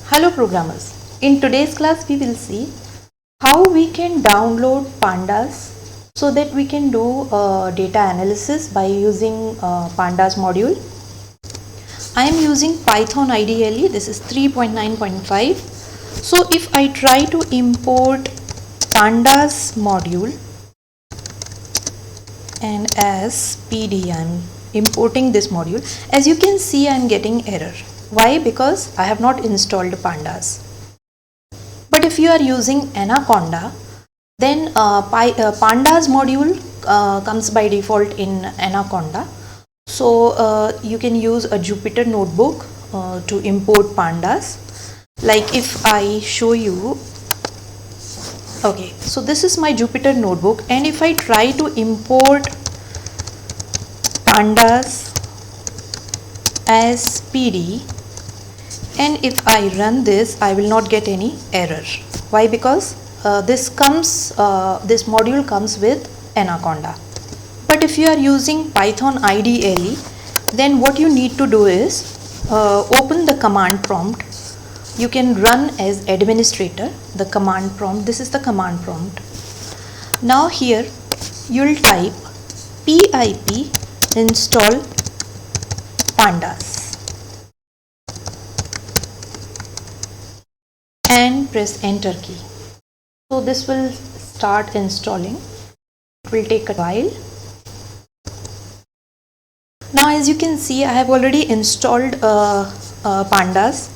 Hello programmers, in today's class we will see how we can download Pandas so that we can do data analysis by using Pandas module. I am using Python IDLE, this is 3.9.5. So if I try to import Pandas module and as PD I am importing this module, as you can see I am getting error. Why? Because I have not installed Pandas. But if you are using Anaconda, then Pandas module comes by default in Anaconda. So you can use a Jupyter notebook to import Pandas. Like if I show you, okay, so this is my Jupyter notebook, and if I try to import Pandas as PD, and if I run this, I will not get any error. Why? Because this module comes with Anaconda. But if you are using Python IDLE, then what you need to do is open the command prompt. You can run as administrator the command prompt. This is the command prompt. Now here you will type pip install pandas and press enter key. So this will start installing. It will take a while. Now as you can see, I have already installed Pandas,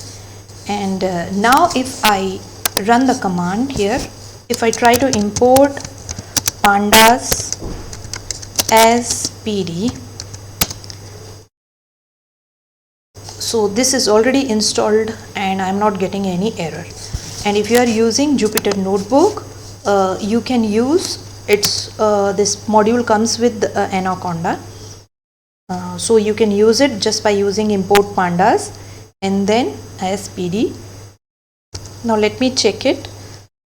and now if I run the command here, if I try to import Pandas as PD, so this is already installed and I am not getting any error. And if you are using Jupyter notebook, you can use this module comes with Anaconda. So you can use it just by using import Pandas and then as PD. Now let me check it.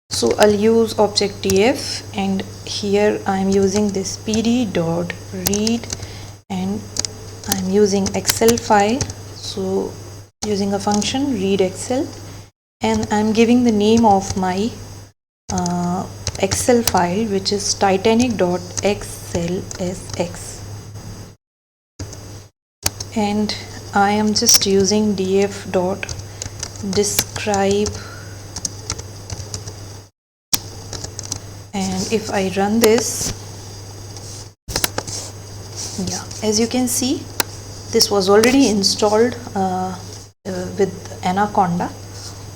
So I'll use object.df, and here I am using this pd.read, and I'm using Excel file. So using a function read Excel, and I'm giving the name of my Excel file, which is titanic.xlsx, and I am just using df.describe, and if I run this, yeah, as you can see, this was already installed with Anaconda,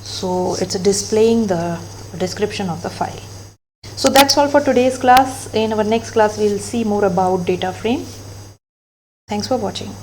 so it's displaying the description of the file. So that's all for today's class. In our next class we will see more about data frame. Thanks for watching.